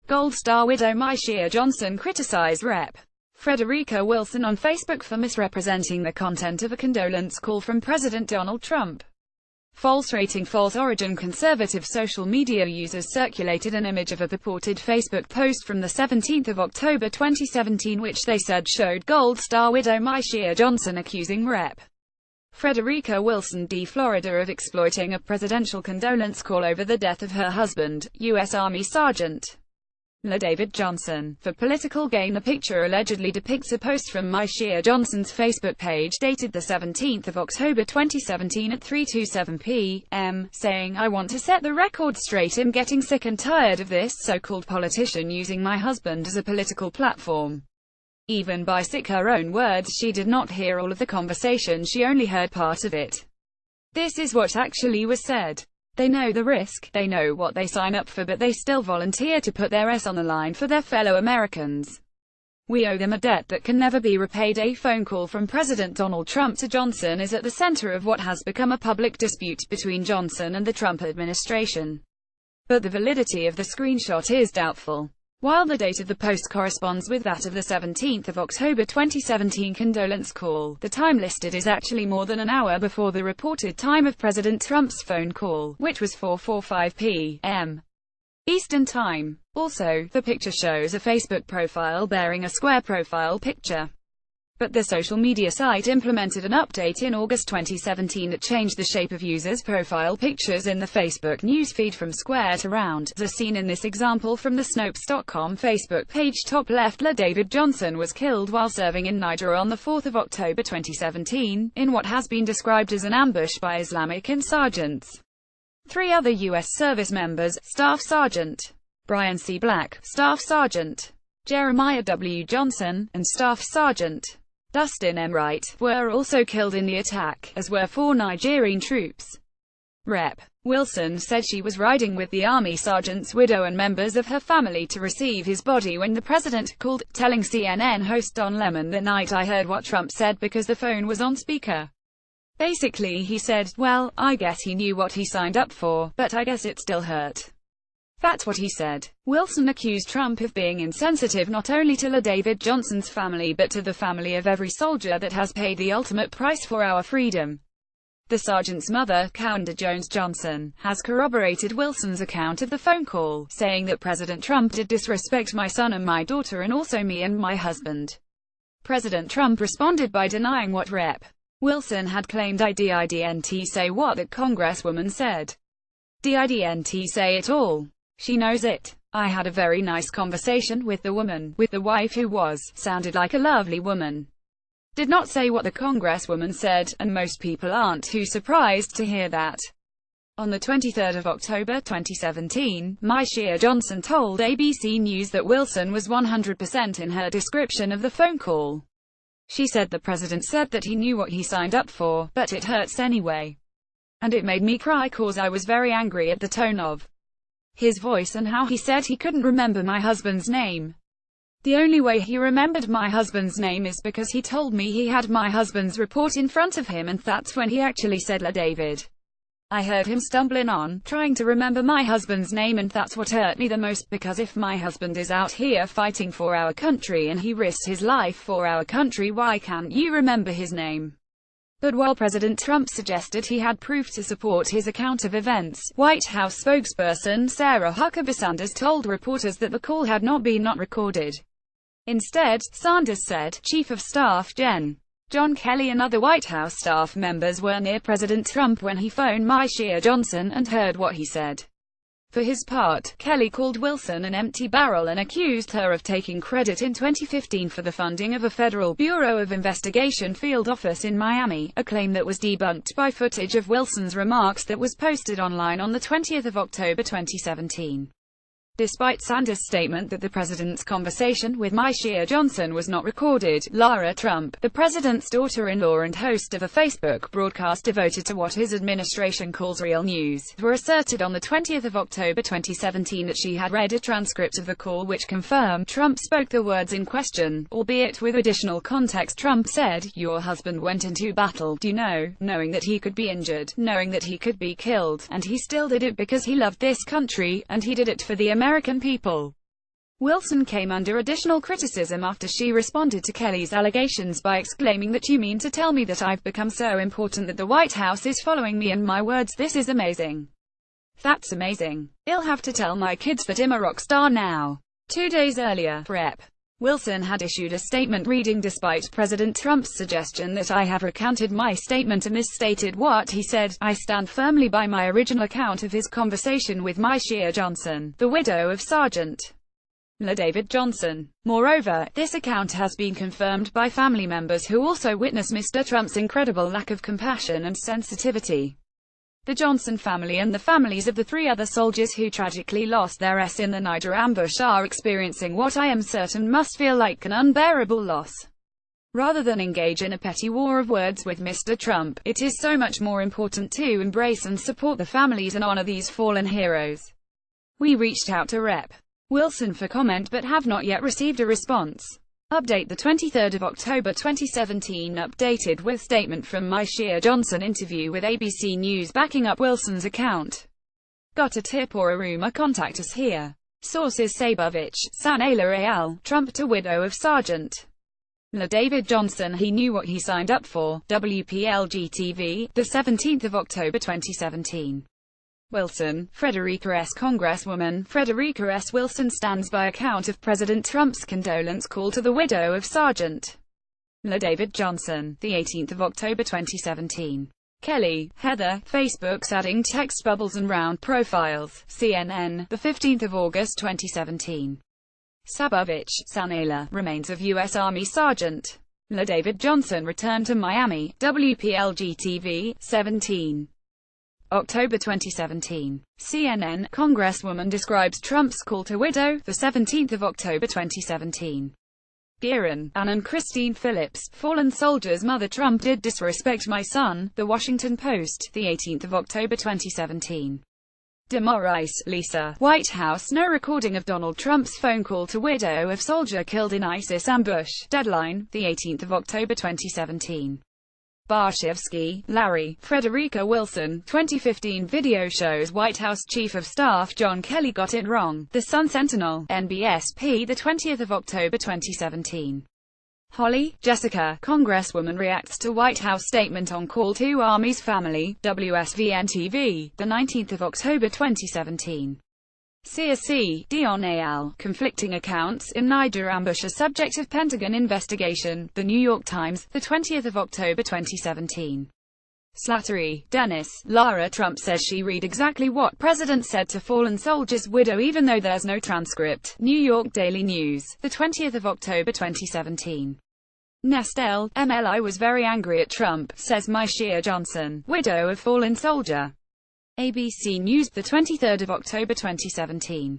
Gold star widow myeshia Johnson criticized Rep. Frederica Wilson on Facebook for misrepresenting the content of a condolence call from President Donald Trump. False rating, false origin. Conservative social media users circulated an image of a purported Facebook post from the 17th of October 2017 which they said showed Gold star widow myeshia Johnson accusing Rep. Frederica Wilson, D. Florida, of exploiting a presidential condolence call over the death of her husband, U.S. Army Sergeant David Johnson, for political gain. The picture allegedly depicts a post from myeshia Johnson's Facebook page dated the 17th of October 2017 at 3:27 p.m., saying, "I want to set the record straight. I'm getting sick and tired of this so-called politician using my husband as a political platform." Even by her own words, she did not hear all of the conversation, she only heard part of it. This is what actually was said. They know the risk, they know what they sign up for, but they still volunteer to put their S on the line for their fellow Americans. We owe them a debt that can never be repaid. A phone call from President Donald Trump to Johnson is at the center of what has become a public dispute between Johnson and the Trump administration. But the validity of the screenshot is doubtful. While the date of the post corresponds with that of the 17th of October 2017 condolence call, the time listed is actually more than an hour before the reported time of President Trump's phone call, which was 4:45 p.m. Eastern Time. Also, the picture shows a Facebook profile bearing a square profile picture. But the social media site implemented an update in August 2017 that changed the shape of users' profile pictures in the Facebook newsfeed from square to round, as seen in this example from the Snopes.com Facebook page. Top left. David Johnson was killed while serving in Niger on the 4th of October 2017, in what has been described as an ambush by Islamic insurgents. 3 other U.S. service members, Staff Sergeant Brian C. Black, Staff Sergeant Jeremiah W. Johnson, and Staff Sergeant Dustin M. Wright, were also killed in the attack, as were 4 Nigerian troops. Rep. Wilson said she was riding with the Army sergeant's widow and members of her family to receive his body when the president called, telling CNN host Don Lemon that night, "I heard what Trump said because the phone was on speaker. Basically he said, well, I guess he knew what he signed up for, but I guess it still hurt. That's what he said." Wilson accused Trump of being insensitive not only to David Johnson's family but to the family of every soldier that has paid the ultimate price for our freedom. The sergeant's mother, Kanda Jones Johnson, has corroborated Wilson's account of the phone call, saying that President Trump did disrespect my son and my daughter and also me and my husband. President Trump responded by denying what Rep. Wilson had claimed. I didn't say what that Congresswoman said. Didn't say it all. She knows it. I had a very nice conversation with the woman, with the wife who sounded like a lovely woman. Did not say what the Congresswoman said, and most people aren't too surprised to hear that. On the 23rd of October 2017, myeshia Johnson told ABC News that Wilson was 100% in her description of the phone call. She said the president said that he knew what he signed up for, but it hurts anyway. And it made me cry cause I was very angry at the tone of his voice and how he said he couldn't remember my husband's name. The only way he remembered my husband's name is because he told me he had my husband's report in front of him, and that's when he actually said David. I heard him stumbling on, trying to remember my husband's name, and that's what hurt me the most, because if my husband is out here fighting for our country and he risks his life for our country, why can't you remember his name? But while President Trump suggested he had proof to support his account of events, White House spokesperson Sarah Huckabee Sanders told reporters that the call had not been recorded. Instead, Sanders said, Chief of Staff John Kelly and other White House staff members were near President Trump when he phoned myeshia Johnson and heard what he said. For his part, Kelly called Wilson an empty barrel and accused her of taking credit in 2015 for the funding of a Federal Bureau of Investigation field office in Miami, a claim that was debunked by footage of Wilson's remarks that was posted online on the 20th of October 2017. Despite Sanders' statement that the president's conversation with myeshia Johnson was not recorded, Lara Trump, the president's daughter-in-law and host of a Facebook broadcast devoted to what his administration calls real news, asserted on the 20th of October 2017 that she had read a transcript of the call which confirmed Trump spoke the words in question, albeit with additional context. Trump said, "Your husband went into battle, knowing that he could be injured, knowing that he could be killed, and he still did it because he loved this country, and he did it for the American people." Wilson came under additional criticism after she responded to Kelly's allegations by exclaiming that "You mean to tell me that I've become so important that the White House is following me and my words? This is amazing. That's amazing. I'll have to tell my kids that I'm a rock star now." 2 days earlier, Rep. Wilson had issued a statement reading, "Despite President Trump's suggestion that I have recanted my statement and misstated what he said, I stand firmly by my original account of his conversation with myeshia Johnson, the widow of Sergeant David Johnson. Moreover, this account has been confirmed by family members who also witnessed Mr. Trump's incredible lack of compassion and sensitivity. The Johnson family and the families of the 3 other soldiers who tragically lost their lives in the Niger ambush are experiencing what I am certain must feel like an unbearable loss. Rather than engage in a petty war of words with Mr. Trump, it is so much more important to embrace and support the families and honor these fallen heroes." We reached out to Rep. Wilson for comment but have not yet received a response. Update: the 23rd of October 2017, updated with statement from myeshia Johnson, interview with ABC News backing up Wilson's account. Got a tip or a rumor? Contact us here. Sources: Sabovich, Sanela al. Trump to widow of Sergeant David Johnson. He knew what he signed up for. WPLG TV, the 17th of October 2017. Wilson, Frederica S. Congresswoman Frederica S. Wilson stands by account of President Trump's condolence call to the widow of Sergeant David Johnson, the 18th of October 2017. Kelly, Heather, Facebook's adding text bubbles and round profiles. CNN, the 15th of August 2017. Sabovich, Sanela, remains of U.S. Army Sergeant David Johnson returned to Miami. WPLG TV, 17. October 2017. CNN, Congresswoman describes Trump's call to widow, the 17th of October 2017. Gearan, Ann and Christine Phillips, fallen soldier's mother. Trump did disrespect my son. The Washington Post, the 18th of October 2017. DeMorais, Lisa, White House, no recording of Donald Trump's phone call to widow of soldier killed in ISIS ambush. Deadline, the 18th of October 2017. Barshevsky, Larry, Frederica Wilson, 2015 video shows White House Chief of Staff John Kelly got it wrong. The Sun Sentinel, NBSP, the 20th of October 2017. Holly, Jessica, Congresswoman reacts to White House statement on call to Army's family. WSVN-TV, the 19th of October 2017. CSC, Dion al. Conflicting accounts in Niger ambush are subject of Pentagon investigation. The New York Times, the 20th of October 2017. Slattery, Dennis, Lara. Trump says she read exactly what President said to fallen soldier's widow even though there's no transcript. New York Daily News, the 20th of October 2017. Nestel, MLI was very angry at Trump, says myeshia Johnson, widow of fallen soldier. ABC News, the 23rd of October 2017.